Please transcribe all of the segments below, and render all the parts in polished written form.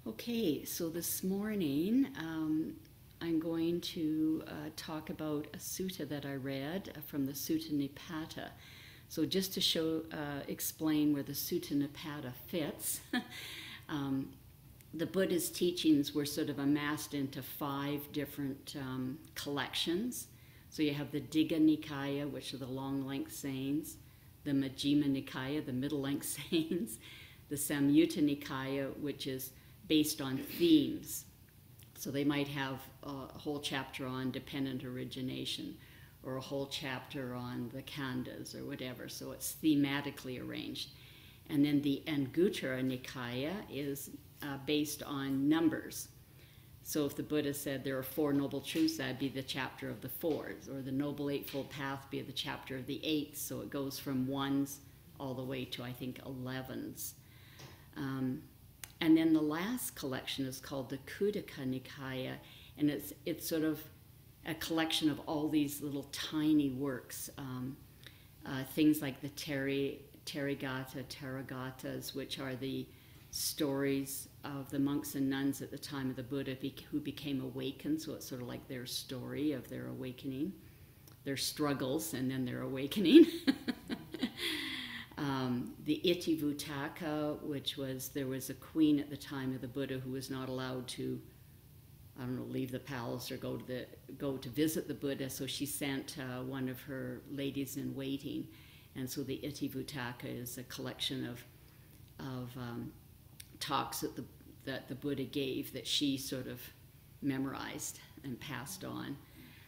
Okay, so this morning I'm going to talk about a sutta that I read from the Sutta Nipata. So just to explain where the Sutta Nipata fits, the Buddha's teachings were sort of amassed into 5 different collections. So you have the Digha Nikaya, which are the long-length sayings, the Majjhima Nikaya, the middle-length sayings, the Samyutta Nikaya, which is based on themes. So they might have a whole chapter on dependent origination or a whole chapter on the khandhas or whatever. So it's thematically arranged. And then the Anguttara Nikaya is based on numbers. So if the Buddha said there are 4 noble truths, that'd be the chapter of the 4s, or the Noble Eightfold Path be the chapter of the 8s. So it goes from 1s all the way to, I think, 11s. And then the last collection is called the Kuduka Nikaya, and it's sort of a collection of all these little tiny works, things like the Theragatas, which are the stories of the monks and nuns at the time of the Buddha who became awakened. So it's sort of like their story of their awakening, their struggles, and then their awakening. The Itivutaka, which was, there was a queen at the time of the Buddha who was not allowed to, leave the palace or go to visit the Buddha, so she sent one of her ladies in waiting. And so the Itivutaka is a collection of talks that the Buddha gave that she sort of memorized and passed on.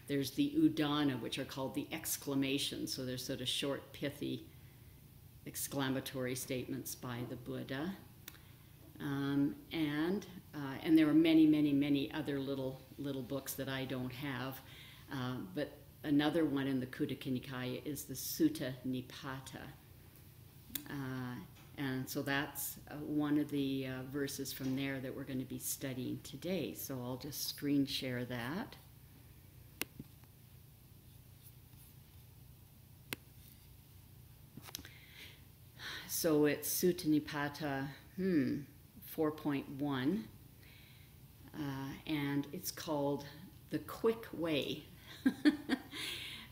There's the Udana, which are called the exclamations, so they're sort of short, pithy exclamatory statements by the Buddha. And there are many, many, many other little books that I don't have. But another one in the Kuduka Nikaya is the Sutta Nipata. And so that's one of the verses from there that we're going to be studying today. So I'll just screen share that. So it's Sutta Nipata 4.1, and it's called The Quick Way.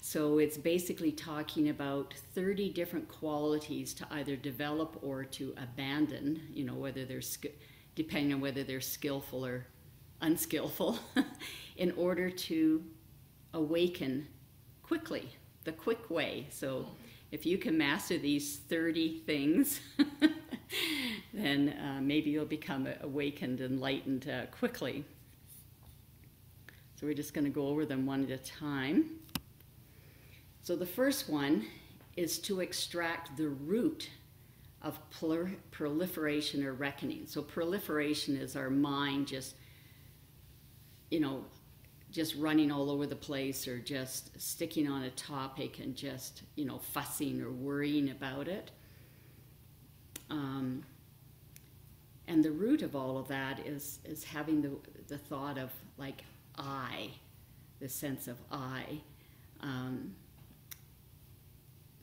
So it's basically talking about 30 different qualities to either develop or to abandon, whether they're depending on whether they're skillful or unskillful, in order to awaken quickly, the quick way. So if you can master these 30 things, then maybe you'll become awakened, enlightened quickly. So we're just going to go over them one at a time. So the first one is to extract the root of proliferation or reckoning. So proliferation is our mind just running all over the place, or just sticking on a topic and just, fussing or worrying about it. And the root of all of that is having the thought of, like, I, the sense of I.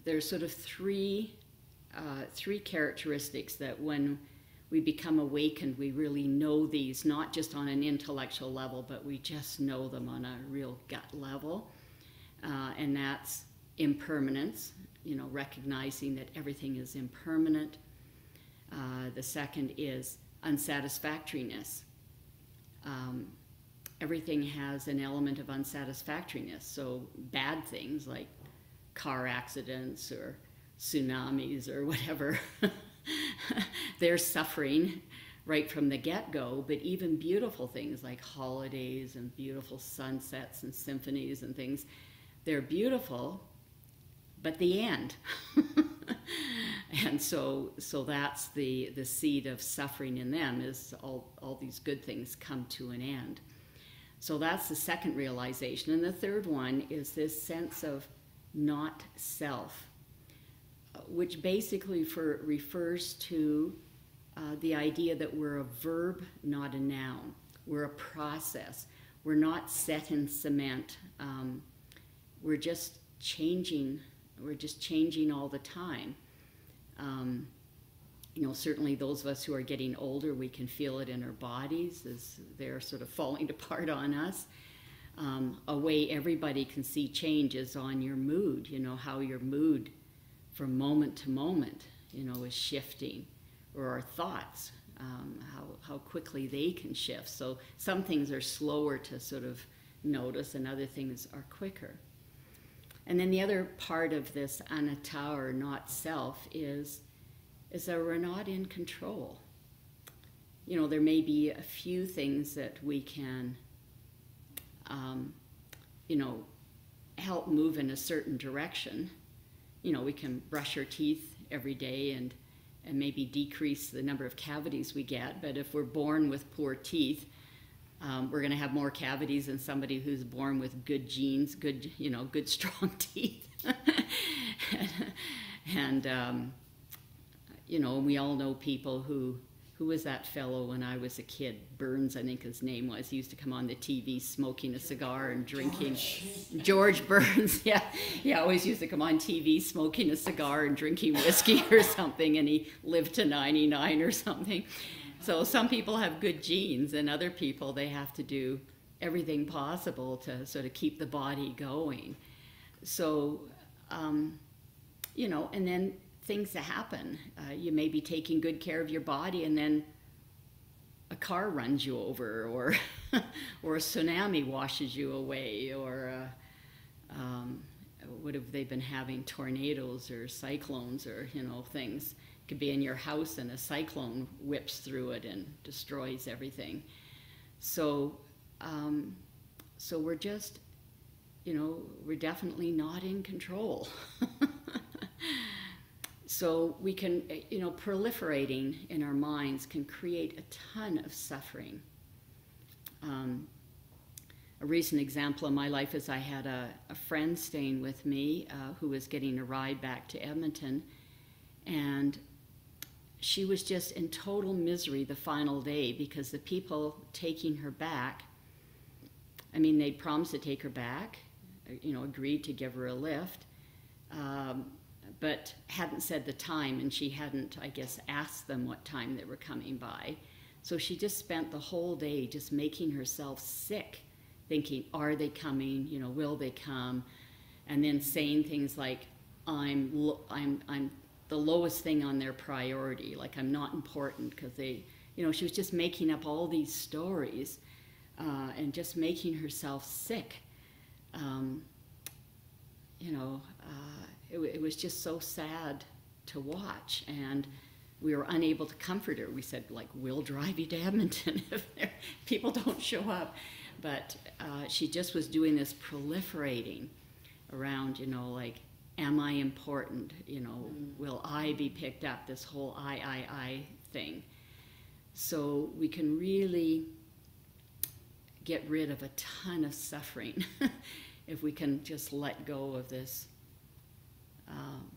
There's sort of three characteristics that when we become awakened, we really know these, not just on an intellectual level, but we just know them on a real gut level. And that's impermanence, recognizing that everything is impermanent. The second is unsatisfactoriness. Everything has an element of unsatisfactoriness. So bad things like car accidents or tsunamis or whatever, they're suffering right from the get-go. But even beautiful things like holidays and beautiful sunsets and symphonies and things, they're beautiful, but the end. And so that's the seed of suffering in them, is all these good things come to an end. So that's the second realization. And the third one is this sense of not self, which basically refers to the idea that we're a verb, not a noun. We're a process. We're not set in cement. We're just changing. We're just changing all the time. You know, certainly those of us who are getting older, we can feel it in our bodies as they're sort of falling apart on us. A way everybody can see change is on your mood, you know, how your mood from moment to moment, you know, is shifting, or our thoughts, how quickly they can shift. So some things are slower to sort of notice and other things are quicker. And then the other part of this anatta, or not self, is that we're not in control. You know, there may be a few things that we can, you know, help move in a certain direction. You know, we can brush our teeth every day and maybe decrease the number of cavities we get. But if we're born with poor teeth, we're going to have more cavities than somebody who's born with good genes, good, you know, good strong teeth. And you know, we all know people who was that fellow when I was a kid? Burns, I think his name was. He used to come on the TV smoking a cigar and drinking. George Burns, yeah. He always used to come on TV smoking a cigar and drinking whiskey or something, and he lived to 99 or something. So some people have good genes, and other people, they have to do everything possible to sort of keep the body going. So, you know, and then things that happen. You may be taking good care of your body, and then a car runs you over, or or a tsunami washes you away, or what have they been having? Tornadoes or cyclones, or, you know, things. It could be in your house and a cyclone whips through it and destroys everything. So, so we're just, you know, we're definitely not in control. So we can, you know, proliferating in our minds can create a ton of suffering. A recent example in my life is I had a friend staying with me who was getting a ride back to Edmonton, and she was just in total misery the final day because the people taking her back, I mean, they promised to take her back, you know, agreed to give her a lift, but hadn't said the time, and she hadn't, I guess, asked them what time they were coming by. So she just spent the whole day just making herself sick, thinking, are they coming? You know, will they come? And then saying things like, I'm the lowest thing on their priority, like I'm not important because they, you know, she was just making up all these stories and just making herself sick. You know, it was just so sad to watch, and we were unable to comfort her. We said, like, we'll drive you to Edmonton if people don't show up. But she just was doing this proliferating around, you know, like, am I important? You know, will I be picked up? This whole I thing. So we can really get rid of a ton of suffering if we can just let go of this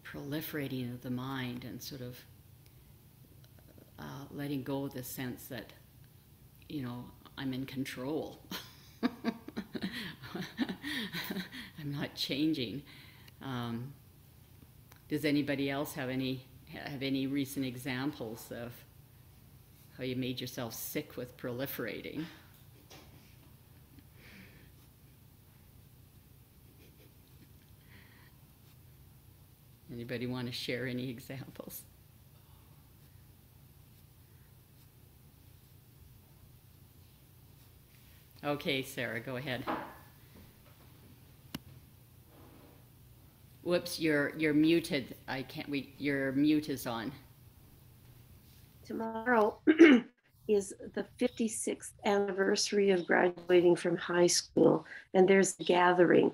proliferating of the mind and sort of letting go of the sense that, you know, I'm in control. I'm not changing. Does anybody else have any recent examples of how you made yourself sick with proliferating? Anybody want to share any examples? Okay, Sarah, go ahead. Whoops, you're muted. Your mute is on. Tomorrow is the 56th anniversary of graduating from high school, and there's a gathering.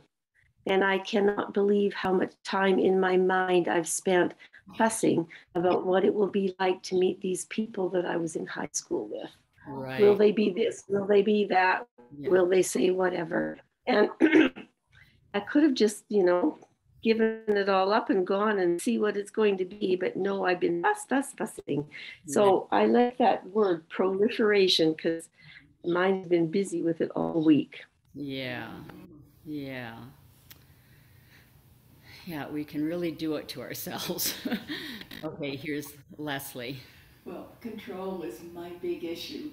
And I cannot believe how much time in my mind I've spent fussing about what it will be like to meet these people that I was in high school with. Right. Will they be this? Will they be that? Yeah. Will they say whatever? And I could have just, you know, given it all up and gone and see what it's going to be. But no, I've been fussing. So I like that word proliferation because mine's been busy with it all week. Yeah, yeah. Yeah, we can really do it to ourselves. Okay, here's Leslie. Well, control is my big issue.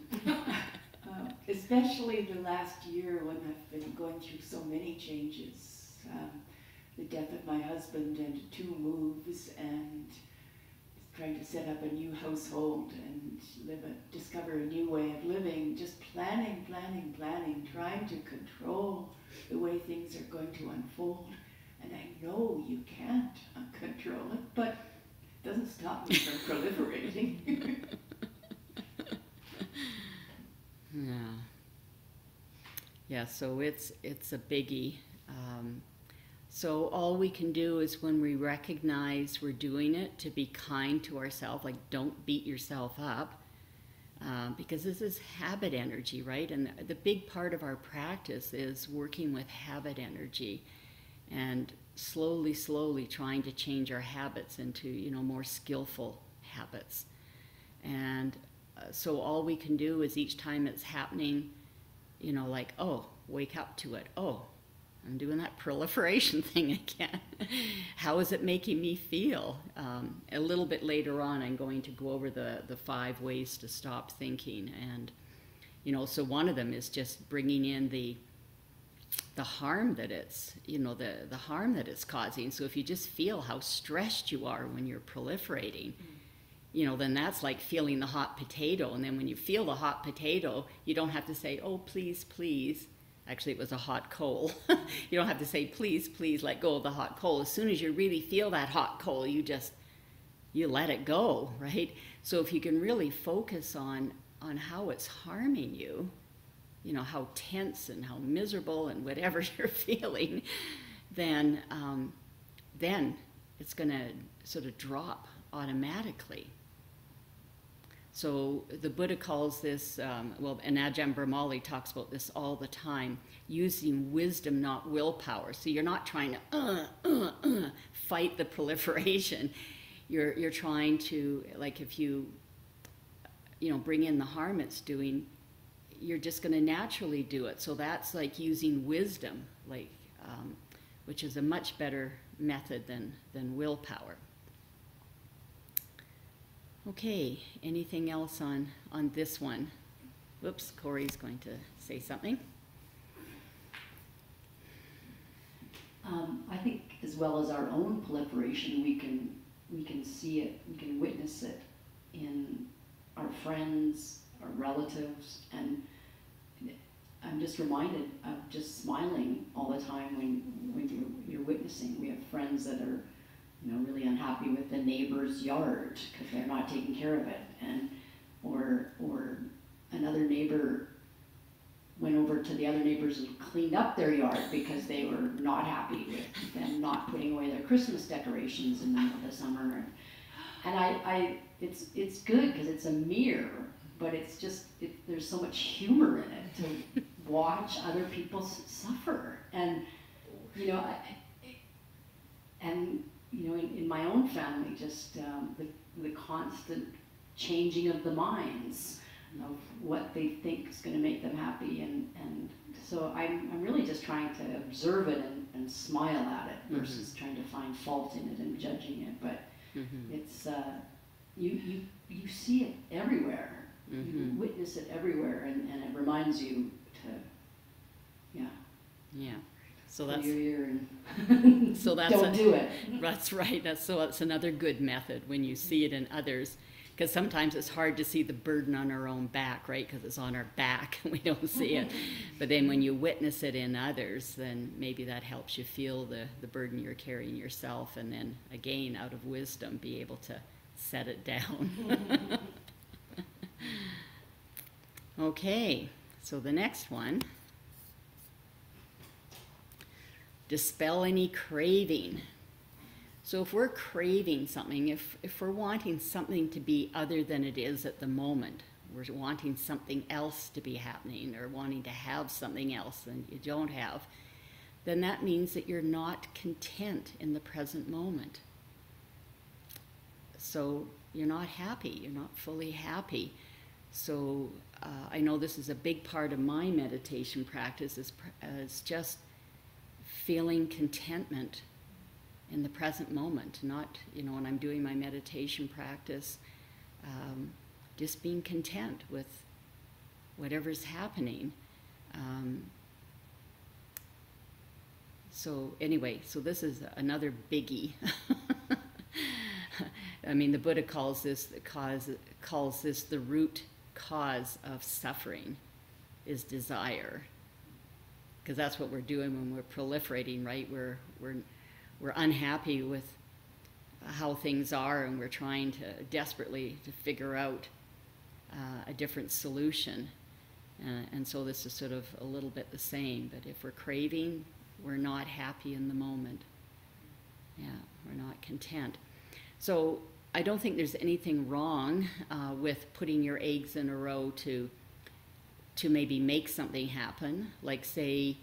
Especially the last year when I've been going through so many changes. The death of my husband and 2 moves, and trying to set up a new household and discover a new way of living. Just planning, trying to control the way things are going to unfold. And I know you can't control it, but it doesn't stop me from proliferating. Yeah. Yeah, so it's a biggie. So all we can do is when we recognize we're doing it, to be kind to ourselves, like don't beat yourself up, because this is habit energy, right? And the big part of our practice is working with habit energy and slowly trying to change our habits into, more skillful habits. And so all we can do is each time it's happening, like, oh, wake up to it. Oh, I'm doing that proliferation thing again. How is it making me feel? A little bit later on, I'm going to go over the 5 ways to stop thinking. And, so one of them is just bringing in the harm that it's, the harm that it's causing. So if you just feel how stressed you are when you're proliferating, then that's like feeling the hot potato. And then when you feel the hot potato, you don't have to say, oh, please, please. Actually, it was a hot coal. You don't have to say, please, please let go of the hot coal. As soon as you really feel that hot coal, you let it go, right? So if you can really focus on how it's harming you, how tense and how miserable and whatever you're feeling, then it's going to sort of drop automatically. So the Buddha calls this, and Ajahn Brahmali talks about this all the time, using wisdom, not willpower. So you're not trying to fight the proliferation. You're trying to, like, if you bring in the harm it's doing, you're just going to naturally do it. So that's like using wisdom, like, which is a much better method than willpower. Okay, anything else on this one? Whoops, Corey's going to say something. I think as well as our own proliferation, we can see it, we can witness it in our friends, our relatives, and I'm just reminded of just smiling all the time when you're witnessing. We have friends that are really unhappy with the neighbor's yard because they're not taking care of it, and or another neighbor went over to the other neighbors and cleaned up their yard because they were not happy with them not putting away their Christmas decorations in the middle of the summer. And it's good because it's a mirror, but it's just there's so much humor in it to watch other people suffer, and in my own family, just the constant changing of the minds of what they think is going to make them happy, and so I'm really just trying to observe it and smile at it versus trying to find fault in it and judging it. But it's you see it everywhere, you witness it everywhere, and it reminds you to So that's your ear and so that's don't do it. That's right. That's another good method when you see it in others, because sometimes it's hard to see the burden on our own back, right? Because it's on our back and we don't see it. But then when you witness it in others, then maybe that helps you feel the burden you're carrying yourself, and then again, out of wisdom, be able to set it down. Okay, so the next one. Dispel any craving. So if we're craving something, if we're wanting something to be other than it is at the moment, we're wanting something else to be happening, or wanting to have something else that you don't have, then that means that you're not content in the present moment. So you're not happy, you're not fully happy. So I know this is a big part of my meditation practice, is just feeling contentment in the present moment, not, when I'm doing my meditation practice, just being content with whatever's happening. So anyway, so this is another biggie. I mean, the Buddha calls this the root cause of suffering is desire, because that's what we're doing when we're proliferating, right? We're unhappy with how things are, and we're trying to desperately to figure out a different solution. And so this is sort of a little bit the same, but if we're craving, we're not happy in the moment. Yeah, we're not content. So I don't think there's anything wrong with putting your eggs in a row to maybe make something happen. Like, say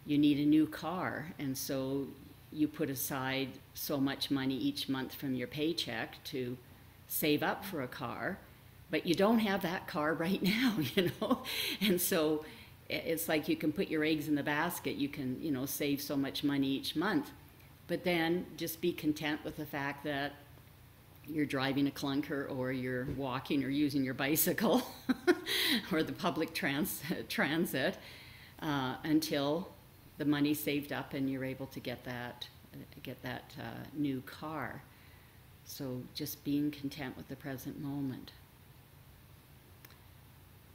you need a new car, and so you put aside so much money each month from your paycheck to save up for a car, but you don't have that car right now, And so it's like you can put your eggs in the basket. You can, save so much money each month, but then just be content with the fact that you're driving a clunker, or you're walking or using your bicycle or the public transit until the money's saved up and you're able to get that new car. So just being content with the present moment.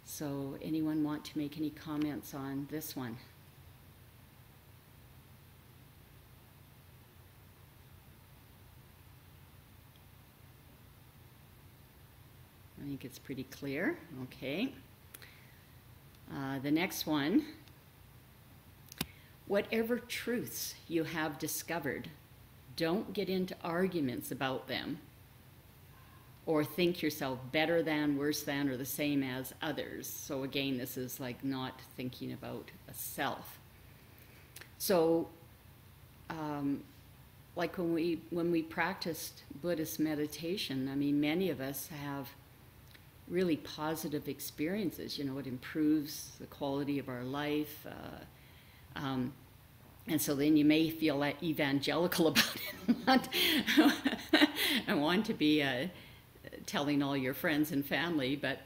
So anyone want to make any comments on this one? I think it's pretty clear. Okay. The next one. Whatever truths you have discovered, don't get into arguments about them or think yourself better than, worse than, or the same as others. So again, this is like not thinking about a self. So like when we practiced Buddhist meditation, I mean, many of us have really positive experiences. It improves the quality of our life. And so then you may feel evangelical about it and want to be telling all your friends and family, but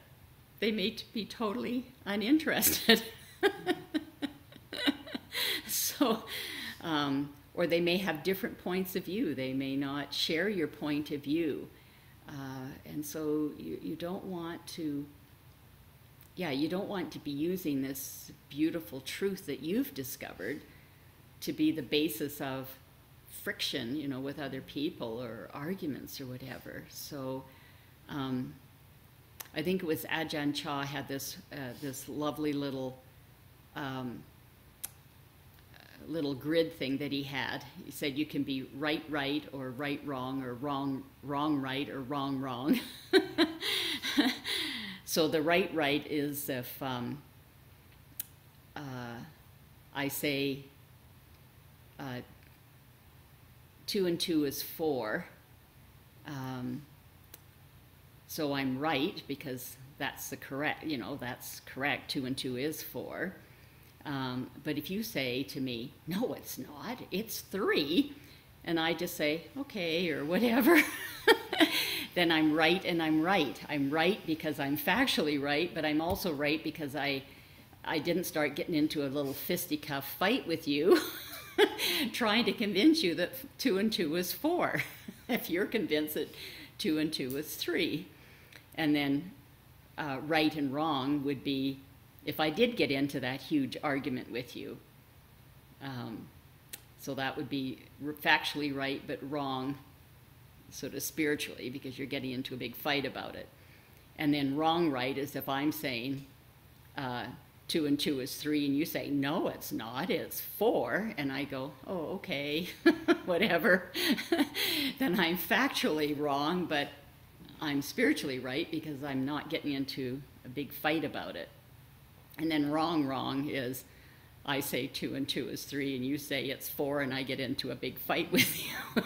they may be totally uninterested. So, or they may have different points of view. They may not share your point of view. And so you don't want to, you don't want to be using this beautiful truth that you've discovered to be the basis of friction, with other people or arguments or whatever. So I think it was Ajahn Chah had this lovely little grid thing that he had. He said you can be right, or right, wrong, or wrong, right, or wrong, wrong. So the right is if I say 2 and 2 is 4, so I'm right because that's the correct, that's correct. 2 and 2 is 4. But if you say to me, no, it's not, it's 3, and I just say, okay, or whatever, then I'm right and I'm right. I'm right because I'm factually right, but I'm also right because I didn't start getting into a little fisticuff fight with you trying to convince you that 2 and 2 is 4, if you're convinced that 2 and 2 is 3. And then right and wrong would be if I did get into that huge argument with you. So that would be factually right, but wrong sort of spiritually, because you're getting into a big fight about it. And then wrong right is if I'm saying 2 and 2 is 3, and you say, no, it's not, it's 4, and I go, oh, okay, whatever. Then I'm factually wrong, but I'm spiritually right because I'm not getting into a big fight about it. And then wrong is I say 2 and 2 is 3, and you say it's 4, and I get into a big fight with you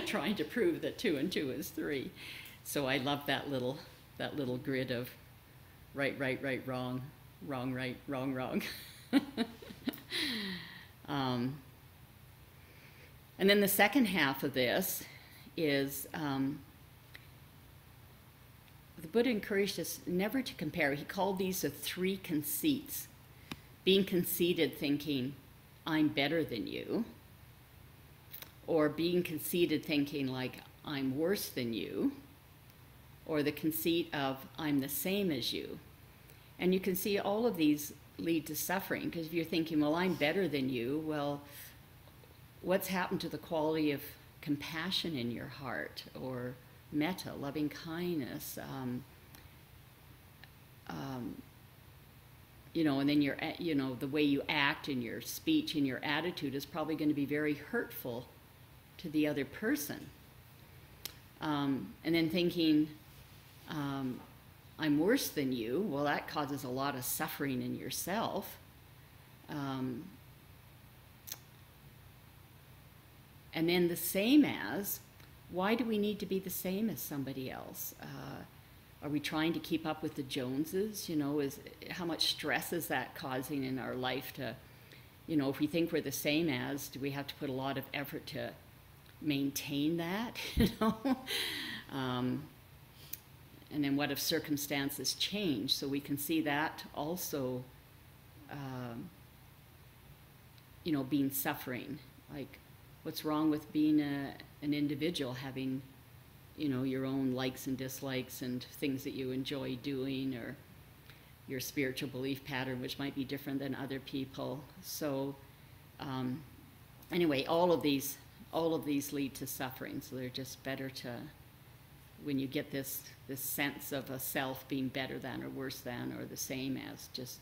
trying to prove that 2 and 2 is 3. So I love that little grid of right, wrong, right, wrong. And then the second half of this is the Buddha encouraged us never to compare. He called these the 3 conceits. Being conceited, thinking, I'm better than you. Or being conceited, thinking like, I'm worse than you. Or the conceit of, I'm the same as you. And you can see all of these lead to suffering, because if you're thinking, well, I'm better than you, well, what's happened to the quality of compassion in your heart, or metta, loving kindness, you know, and then your, you know, the way you act and your speech and your attitude is probably going to be very hurtful to the other person. And then thinking, I'm worse than you, well, that causes a lot of suffering in yourself. And then the same as, why do we need to be the same as somebody else? Are we trying to keep up with the Joneses? You know, how much stress is that causing in our life to, you know, if we think we're the same as, do we have to put a lot of effort to maintain that, you know? And then what if circumstances change? So we can see that also, you know, being suffering. Like, what's wrong with being an individual, having, you know, your own likes and dislikes and things that you enjoy doing, or your spiritual belief pattern, which might be different than other people. So anyway, all of these lead to suffering. So they're just better to, when you get this sense of a self being better than or worse than or the same as, just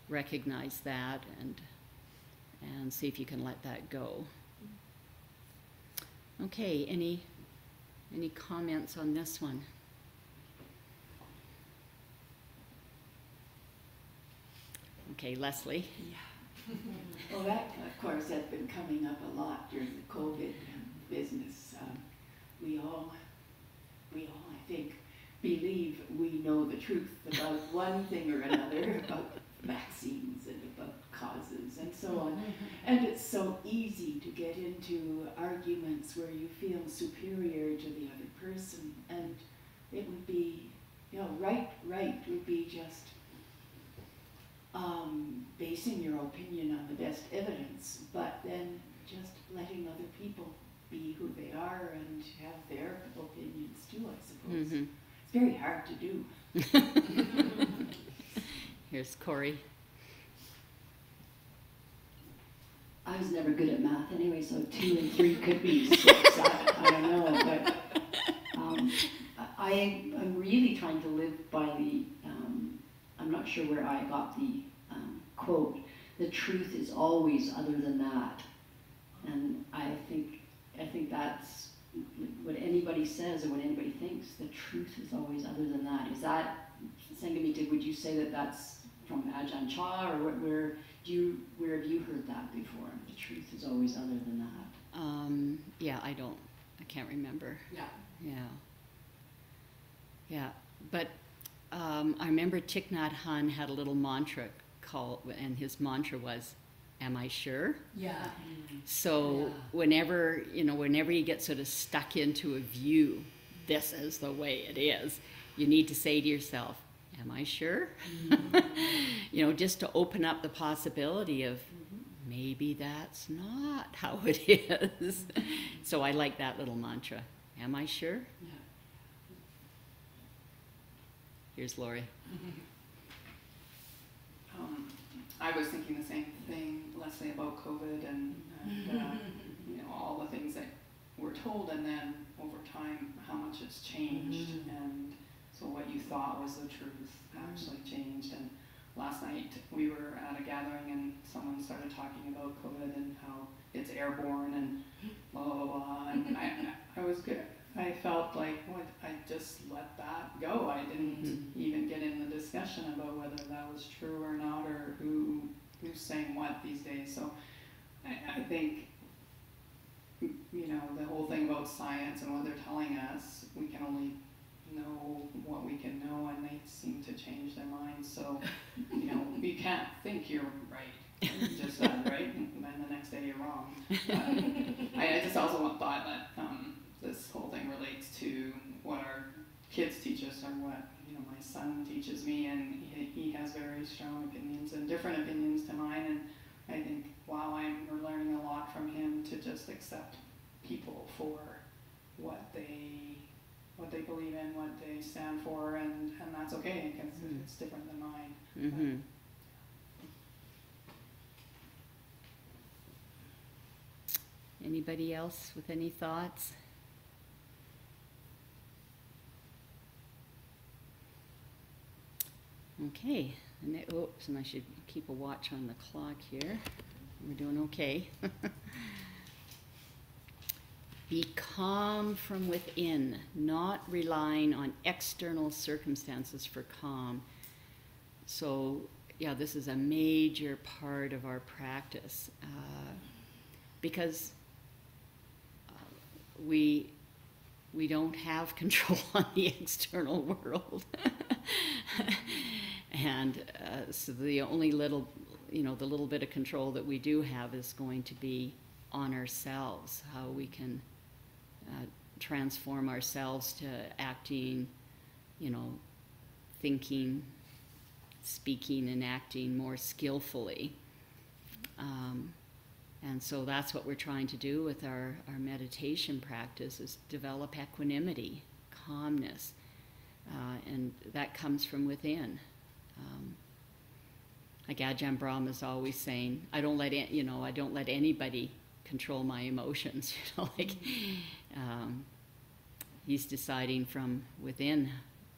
recognize that and see if you can let that go. Okay, any comments on this one? Okay, Leslie. Yeah. Well, that, of course, has been coming up a lot during the COVID business. We all, I think, believe we know the truth about one thing or another, about vaccines and about causes and so on. And it's so easy to get into arguments where you feel superior to the other person. And it would be, you know, right would be just basing your opinion on the best evidence, but then just letting other people be who they are and have their opinions too, I suppose. Mm-hmm. It's very hard to do. Here's Corey. I was never good at math anyway, so 2 and 3 could be 6. I don't know, but I'm really trying to live by the, I'm not sure where I got the quote, the truth is always other than that. And I think that's what anybody says or what anybody thinks, the truth is always other than that. Is that, Sangamita, would you say that that's from Ajahn Chah, or where have you heard that before? The truth is always other than that. Yeah, I can't remember. Yeah. But I remember Thich Nhat Hanh had a little mantra called, and his mantra was, "Am I sure?" Yeah. So whenever you get sort of stuck into a view, this is the way it is, you need to say to yourself, am I sure? You know, just to open up the possibility of maybe that's not how it is. So I like that little mantra. Am I sure? Yeah. Here's Lori. I was thinking the same thing, Leslie, about COVID and you know, all the things that we're told, and then over time how much it's changed, and so what you thought was the truth actually changed. And last night we were at a gathering and someone started talking about COVID and how it's airborne and blah blah blah, and I was good. I felt like, what, I just let that go. I didn't even get in the discussion about whether that was true or not, or who's saying what these days. So I think, you know, the whole thing about science and what they're telling us, we can only know what we can know, and they seem to change their minds. So, you know, you can't think you're right you just said, right? And then the next day you're wrong. I just also thought that this whole thing relates to what our kids teach us, or what my son teaches me, and he has very strong opinions and different opinions to mine, and I think, wow, we're learning a lot from him to just accept people for what they believe in, what they stand for, and that's okay, because it's different than mine. Mm-hmm. Anybody else with any thoughts? Okay, oops, and I should keep a watch on the clock here. We're doing okay. Be calm from within, not relying on external circumstances for calm. So, yeah, this is a major part of our practice, because we don't have control on the external world. And so the only little, the little bit of control that we do have is going to be on ourselves, how we can transform ourselves to acting, thinking, speaking and acting more skillfully. And so that's what we're trying to do with our meditation practice, is develop equanimity, calmness, and that comes from within. Like Ajahn Brahm is always saying, I don't let anybody control my emotions. He's deciding from within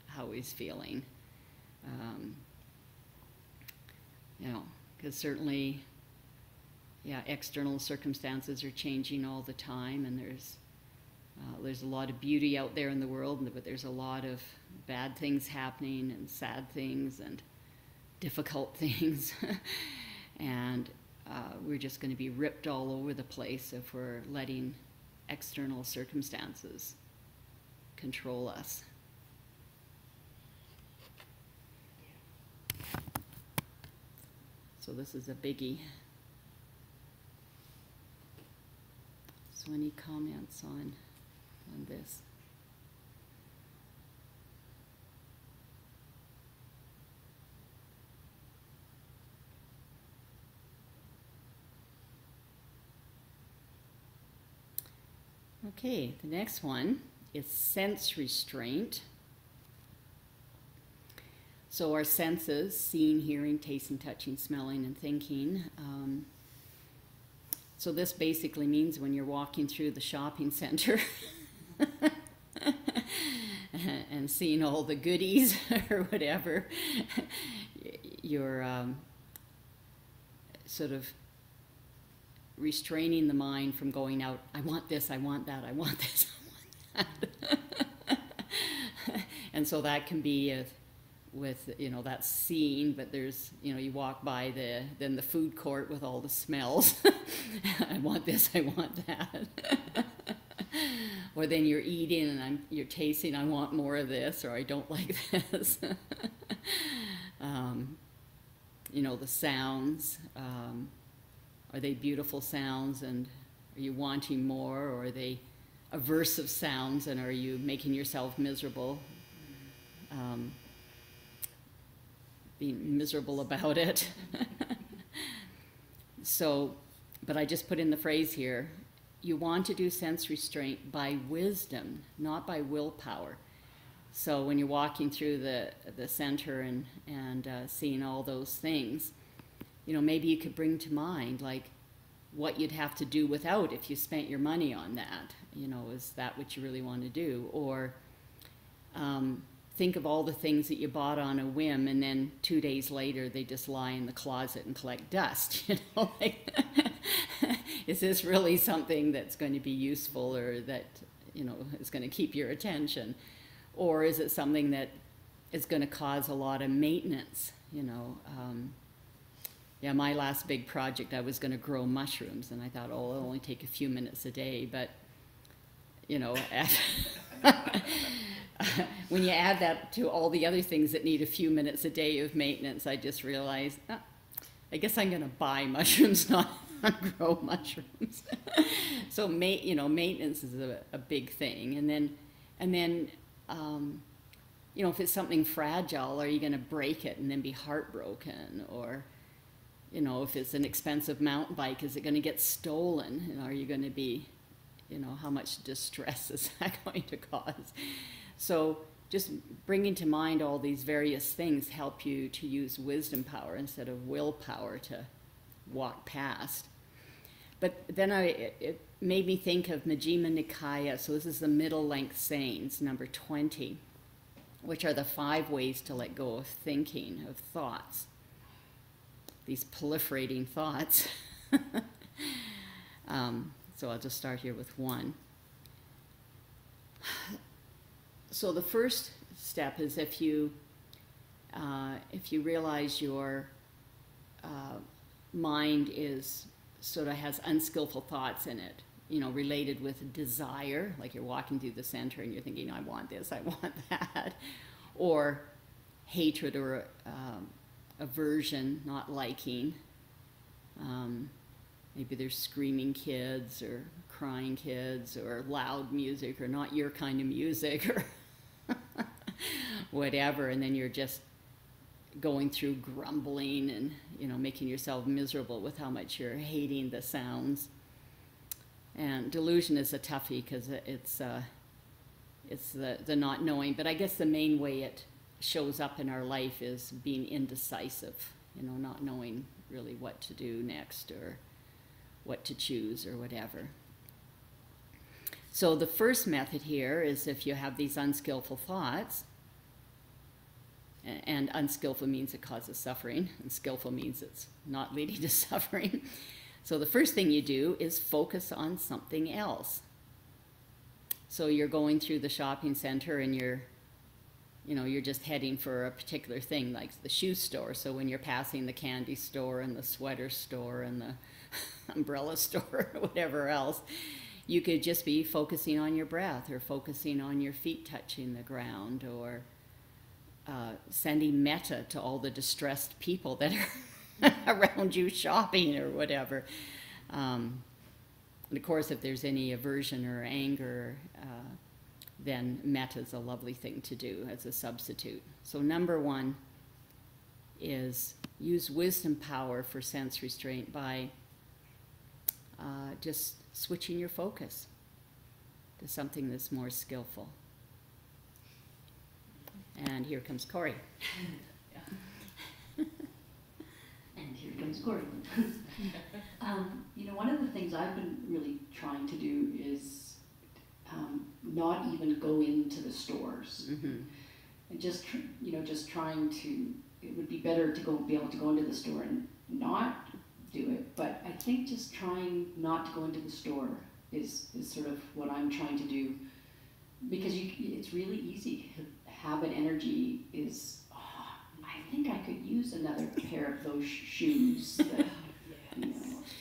how he's feeling. Because certainly, external circumstances are changing all the time, and there's a lot of beauty out there in the world, but there's a lot of bad things happening, and sad things, and difficult things. And we're just going to be ripped all over the place if we're letting external circumstances control us. So this is a biggie. So any comments on this? Okay, the next one is sense restraint. So our senses, seeing, hearing, tasting, touching, smelling, and thinking. So this basically means when you're walking through the shopping center and seeing all the goodies or whatever, you're sort of restraining the mind from going out, I want this, I want that, I want this, I want that. And so that can be with that scene, but there's, you walk by the food court with all the smells. I want this, I want that. Or then you're eating and you're tasting, I want more of this, or I don't like this. The sounds, are they beautiful sounds, and are you wanting more, or are they aversive sounds, and are you making yourself miserable? Being miserable about it. So, but I just put in the phrase here, you want to do sense restraint by wisdom, not by willpower. So when you're walking through the center and seeing all those things, maybe you could bring to mind like what you'd have to do without if you spent your money on that. Is that what you really want to do? Or think of all the things that you bought on a whim, and then 2 days later they just lie in the closet and collect dust. Is this really something that's going to be useful, or that is going to keep your attention, or is it something that is going to cause a lot of maintenance? My last big project, I was going to grow mushrooms, and I thought, it'll only take a few minutes a day, but when you add that to all the other things that need a few minutes a day of maintenance, I just realized I guess I'm going to buy mushrooms, not grow mushrooms. So, maintenance is a big thing. And then, if it's something fragile, are you going to break it and then be heartbroken? Or, if it's an expensive mountain bike, is it going to get stolen? And are you going to be, how much distress is that going to cause? So just bringing to mind all these various things help you to use wisdom power instead of willpower to walk past. But then it made me think of Majjhima Nikaya. So this is the middle length sayings, number 20, which are the 5 ways to let go of thinking, of thoughts, these proliferating thoughts. So I'll just start here with 1. So the first step is if you realize your mind sort of has unskillful thoughts in it, related with desire, like you're walking through the center and you're thinking, I want this, I want that, or hatred or aversion, not liking. Maybe there's screaming kids or crying kids or loud music or not your kind of music or whatever, and then you're just going through grumbling and making yourself miserable with how much you're hating the sounds. And delusion is a toughie because it's the not knowing. But I guess the main way it shows up in our life is being indecisive, not knowing really what to do next or what to choose or whatever. So the first method here is if you have these unskillful thoughts, and unskillful means it causes suffering, and skillful means it's not leading to suffering. So the first thing you do is focus on something else. So you're going through the shopping center and you're just heading for a particular thing, like the shoe store. So when you're passing the candy store and the sweater store and the umbrella store or whatever else, you could just be focusing on your breath or focusing on your feet touching the ground, or sending metta to all the distressed people that are around you shopping or whatever. And of course, if there's any aversion or anger, then metta is a lovely thing to do as a substitute. So number 1 is use wisdom power for sense restraint by just switching your focus to something that's more skillful. And here comes Corey. And here comes Corey. One of the things I've been really trying to do is not even go into the stores. Mm-hmm. And just trying to, it would be better to be able to go into the store and not do it, but I think just trying not to go into the store is sort of what I'm trying to do, because it's really easy. Habit energy is, I think I could use another pair of those shoes that,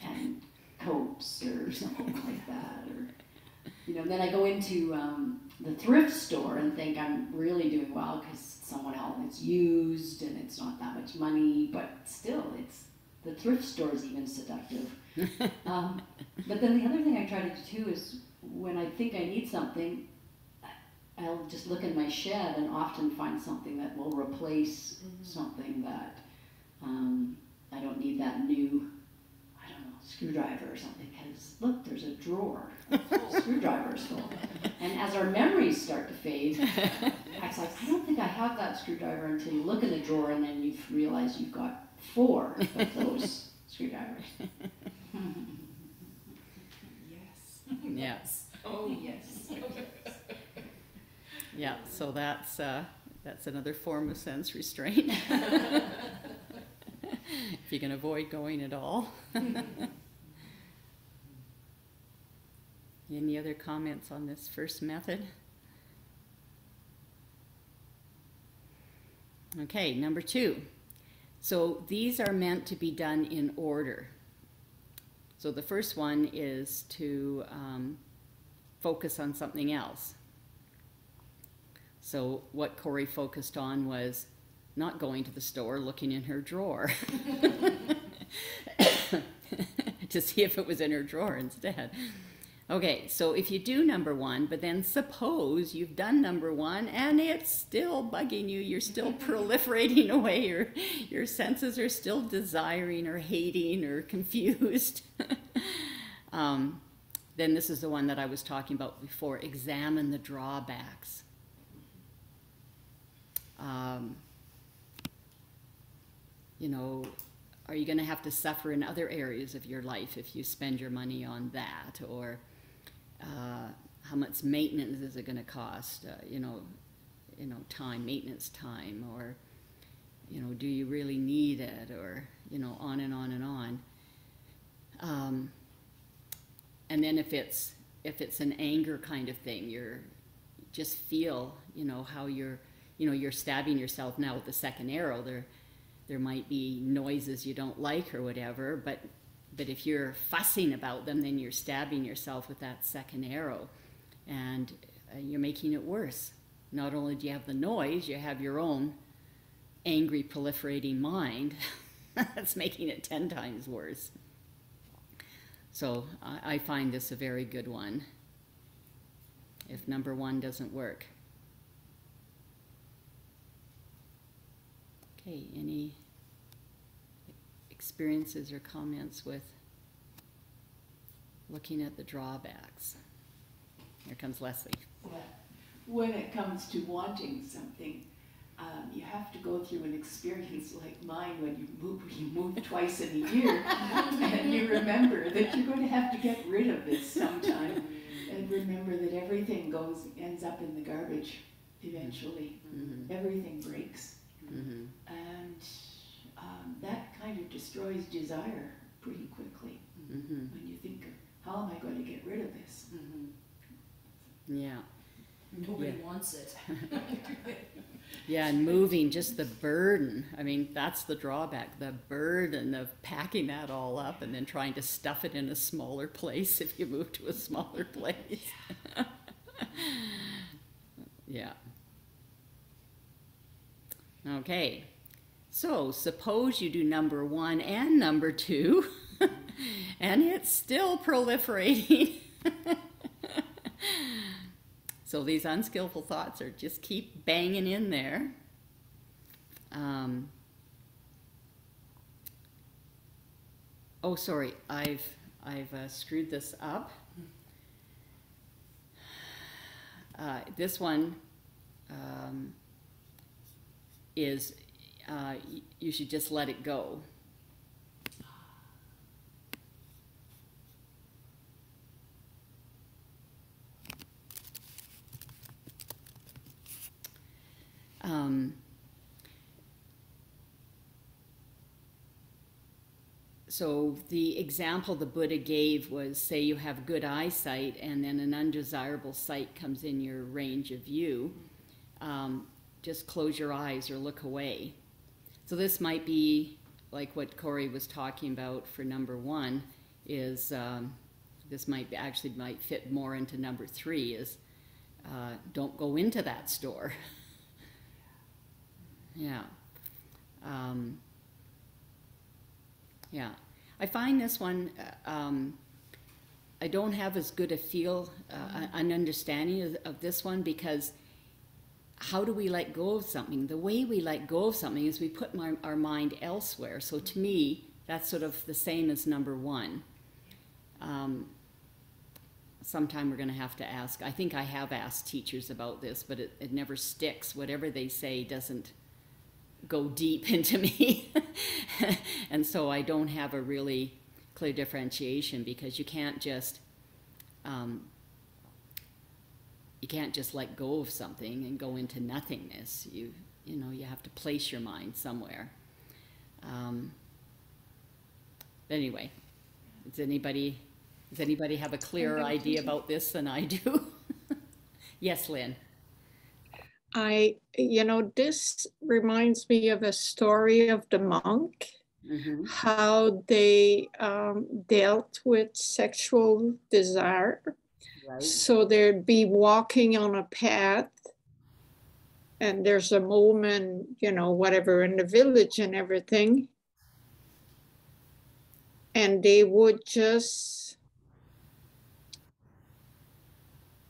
and coats or something like that, or then I go into the thrift store and think I'm really doing well because someone else, it's used and it's not that much money, but still the thrift store is even seductive. But then the other thing I try to do too is when I think I need something, I'll just look in my shed and often find something that will replace something that I don't need, that new, screwdriver or something, because look, there's a drawer of screwdrivers full. And as our memories start to fade, it's like, I don't think I have that screwdriver, until you look in the drawer and then you realize you've got 4 of those screwdrivers. Yes. Yes. Oh, yes. Yeah, so that's another form of sense restraint. If you can avoid going at all. Any other comments on this first method? Okay, number 2. So these are meant to be done in order. So the first one is to focus on something else. So what Corey focused on was not going to the store, looking in her drawer. to see if it was in her drawer instead. Okay, so if you do number one, but then suppose you've done number one and it's still bugging you, you're still proliferating away, your senses are still desiring or hating or confused, then this is the one that I was talking about before. Examine the drawbacks. You know, are you going to have to suffer in other areas of your life if you spend your money on that? Or how much maintenance is it going to cost? You know, time, maintenance time, or, you know, do you really need it? Or, you know, on and on and on. And then if it's an anger kind of thing, you're just feel, you know, how you're stabbing yourself now with the second arrow. There might be noises you don't like or whatever, but if you're fussing about them, then you're stabbing yourself with that second arrow, and you're making it worse. Not only do you have the noise, you have your own angry, proliferating mind that's making it 10 times worse. So I find this a very good one if number one doesn't work. Okay, any experiences or comments with looking at the drawbacks? Here comes Leslie. Well, when it comes to wanting something, you have to go through an experience like mine when you move twice in a year, and you remember that you're going to have to get rid of this sometime, and remember that everything ends up in the garbage eventually. Mm-hmm. Everything breaks, mm-hmm. And that kind of destroys desire pretty quickly. Mm-hmm. When you think, how am I going to get rid of this? Mm-hmm. Yeah. Nobody wants it. Yeah, and moving, just the burden. I mean, that's the drawback, the burden of packing that all up and then trying to stuff it in a smaller place if you move to a smaller place. Yeah. Okay. So suppose you do number one and number two, and it's still proliferating. So these unskillful thoughts are just keep banging in there. Oh, sorry, I've screwed this up. This one is you should just let it go. So the example the Buddha gave was, say you have good eyesight and then an undesirable sight comes in your range of view. Just close your eyes or look away. So this might be like what Corey was talking about for number one, is this might fit more into number three, is don't go into that store. Yeah. Yeah. I find this one, I don't have as good a feel, an understanding of this one, because how do we let go of something? The way we let go of something is we put our mind elsewhere. So to me, that's sort of the same as number one. Sometime we're going to have to ask. I think I have asked teachers about this, but it never sticks. Whatever they say doesn't go deep into me. And so I don't have a really clear differentiation, because you can't just let go of something and go into nothingness. You have to place your mind somewhere. Anyway, does anybody have a clearer idea about this than I do? Yes, Lynn. This reminds me of a story of the monk, Mm-hmm. how they dealt with sexual desire. Right. So they'd be walking on a path, and there's a moment, whatever, in the village and everything. and they would just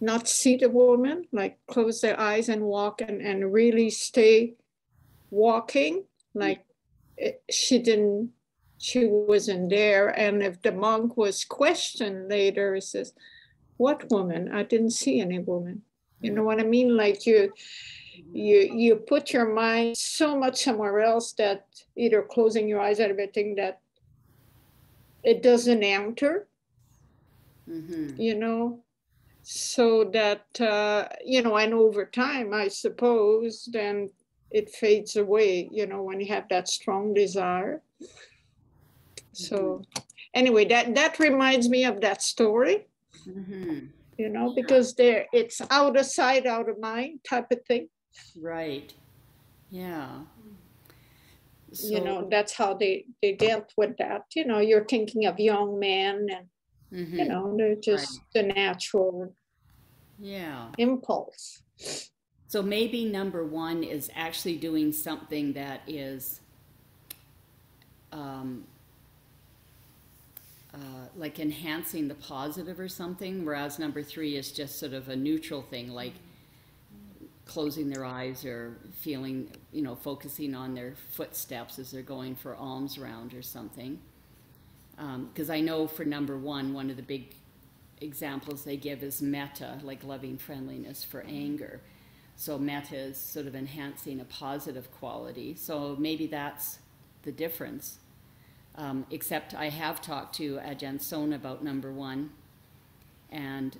not see the woman, like close their eyes and walk and really stay walking, like she wasn't there. And if the monk was questioned later, he says, what woman? I didn't see any woman. You know what I mean? Like you put your mind so much somewhere else that either closing your eyes and everything that it doesn't enter, you know, so that, you know, and over time, I suppose, then it fades away, you know, when you have that strong desire. So anyway, that reminds me of that story, you know, because it's out of sight, out of mind type of thing. Right. Yeah. So, you know, that's how they dealt with that. You know, you're thinking of young men and, you know, they're just the natural impulse. So maybe number one is actually doing something that is like enhancing the positive or something, whereas number three is just sort of a neutral thing, like closing their eyes or feeling, you know, focusing on their footsteps as they're going for alms round or something. Because I know for number one of the big examples they give is metta, like loving friendliness for anger. So metta is sort of enhancing a positive quality. So maybe that's the difference. Except I have talked to Ajahn Sona about number one, and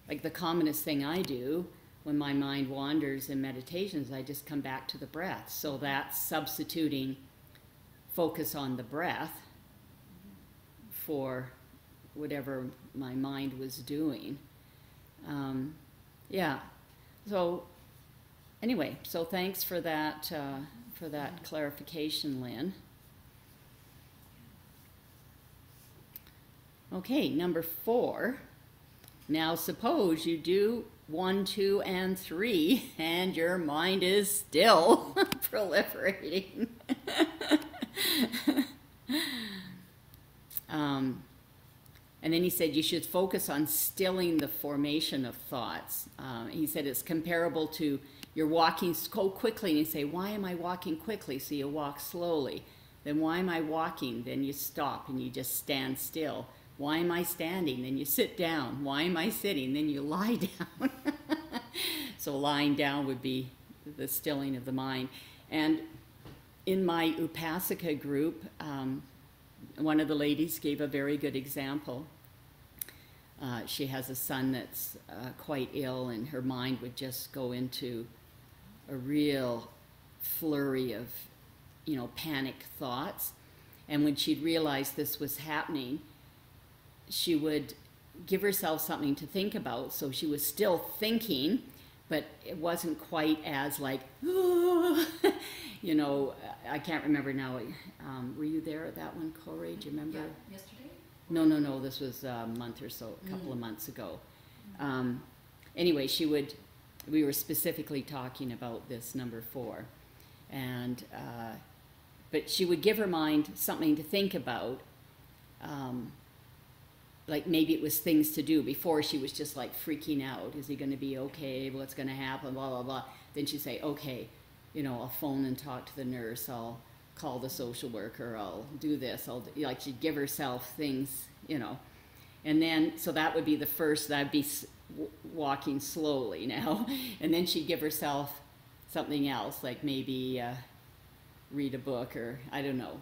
like the commonest thing I do when my mind wanders in meditations, I just come back to the breath. So that's substituting focus on the breath for whatever my mind was doing. Yeah. So anyway, so thanks for that clarification, Lynn. Okay, number 4. Now suppose you do 1, 2, and 3, and your mind is still proliferating. And then he said you should focus on stilling the formation of thoughts. He said it's comparable to you're walking so quickly, and you say, why am I walking quickly? So you walk slowly. Then why am I walking? Then you stop and you just stand still. Why am I standing? Then you sit down. Why am I sitting? Then you lie down. So lying down would be the stilling of the mind. And in my Upasika group, one of the ladies gave a very good example. She has a son that's quite ill, and her mind would just go into a real flurry of, you know, panic thoughts. And when she'd realized this was happening, she would give herself something to think about. So she was still thinking, but it wasn't quite as like, you know, I can't remember now. Were you there at that one, Corey? Do you remember? Yeah, yesterday? No, this was a month or so, a couple of months ago. Anyway, we were specifically talking about this number 4. And, but she would give her mind something to think about. Like maybe it was things to do. Before she was just like freaking out. Is he going to be okay? What's going to happen? Blah, blah, blah. Then she'd say, okay, you know, I'll phone and talk to the nurse. I'll call the social worker. I'll do this. Like she'd give herself things, you know. And then, so that would be the first, that'd be walking slowly now. And then she'd give herself something else, like maybe read a book or I don't know.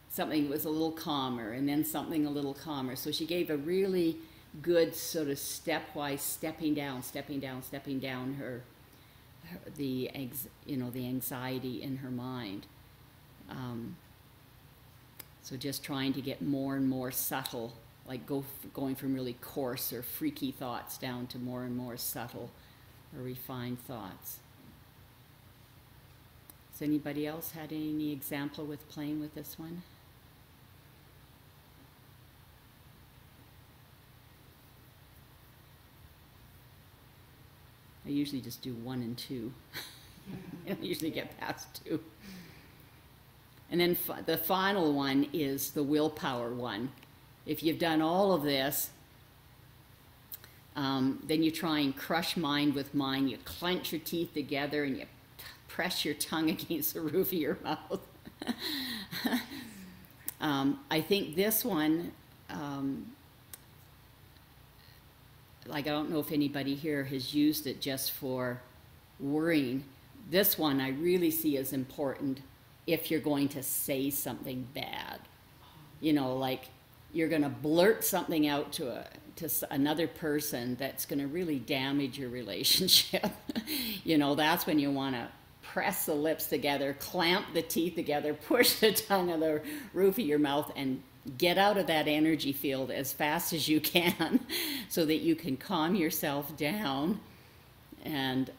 Something that was a little calmer, and then something a little calmer. So she gave a really good sort of stepwise stepping down the anxiety in her mind. So just trying to get more and more subtle, like going from really coarse or freaky thoughts down to more and more subtle or refined thoughts. Has anybody else had any example with playing with this one? I usually just do 1 and 2. I don't usually get past 2. And then the final one is the willpower one. If you've done all of this, then you try and crush mind with mind. You clench your teeth together and you press your tongue against the roof of your mouth. I think this one, like I don't know if anybody here has used it just for worrying. This one I really see as important if you're going to say something bad. You know, like you're going to blurt something out to another person that's going to really damage your relationship. You know, that's when you want to press the lips together, clamp the teeth together, push the tongue on the roof of your mouth, and get out of that energy field as fast as you can so that you can calm yourself down. And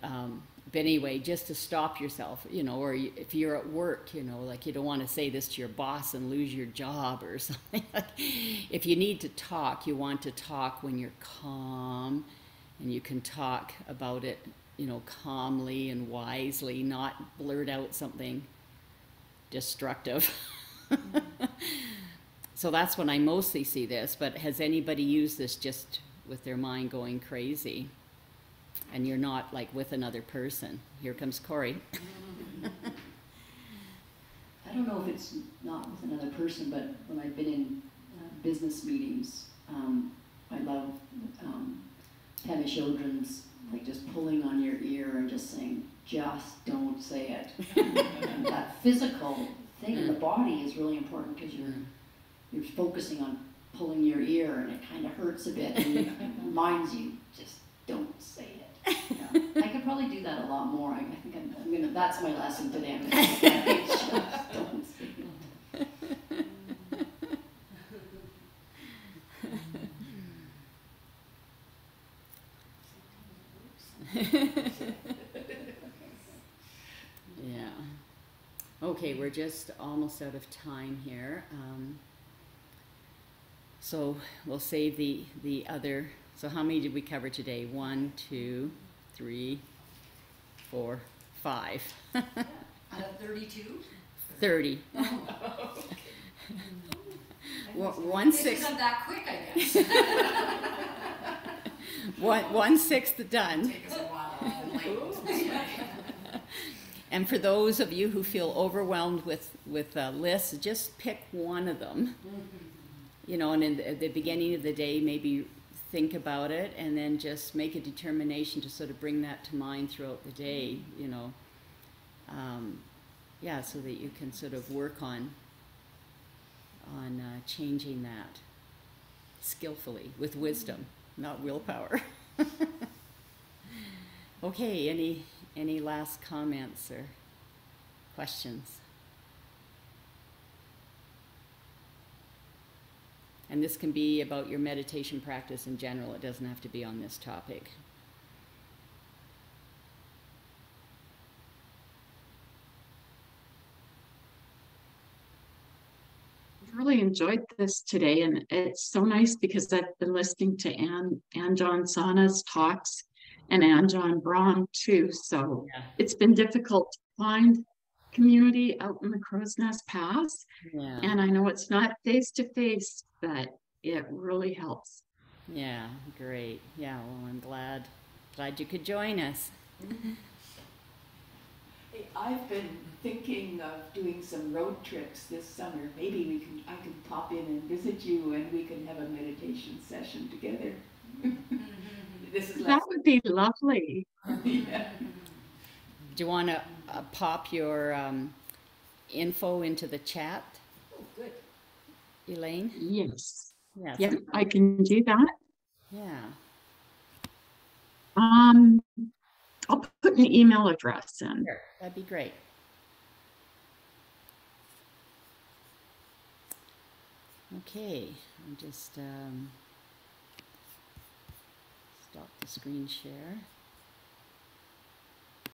but anyway, just to stop yourself, you know, or if you're at work, you know, like you don't want to say this to your boss and lose your job or something. If you need to talk, you want to talk when you're calm, and you can talk about it, you know, calmly and wisely, not blurt out something destructive. So that's when I mostly see this, but has anybody used this just with their mind going crazy? And you're not like with another person. Here comes Corey. I don't know if it's not with another person, but when I've been in business meetings, I love Tammy Children's, like just pulling on your ear and just saying, just don't say it. And that physical thing in the body is really important because you're focusing on pulling your ear and it kind of hurts a bit and it reminds you, just don't say it. Yeah. I could probably do that a lot more. I think I'm gonna. That's my lesson today. I'm gonna just don't say it. Yeah. Okay, we're just almost out of time here. So we'll save the other. So how many did we cover today? 1, 2, 3, 4, 5. Out of 32? 30. Oh. One sixth. Not that quick, I guess. 1/6 done. Take us a while. And for those of you who feel overwhelmed with lists, just pick one of them. You know, and at the beginning of the day, maybe think about it and then just make a determination to sort of bring that to mind throughout the day, you know. Yeah, so that you can sort of work on changing that skillfully with wisdom, not willpower. Okay, any last comments or questions? And this can be about your meditation practice in general. It doesn't have to be on this topic. Really enjoyed this today, and it's so nice because I've been listening to Ann John Sana's talks and Ann John Braun too. So Yeah. It's been difficult to find community out in the Crow's Nest Pass. Yeah. And I know it's not face to face, but it really helps. Yeah, great. Yeah, well, I'm glad you could join us. Hey, I've been thinking of doing some road trips this summer. Maybe I can pop in and visit you and we can have a meditation session together. That would be lovely. Yeah. Do you want to pop your info into the chat? Oh, good. Elaine? Yes. Yes. Yeah, I can do that. Yeah. I'll put an email address in. Sure. That'd be great. Okay, I'll just stop the screen share.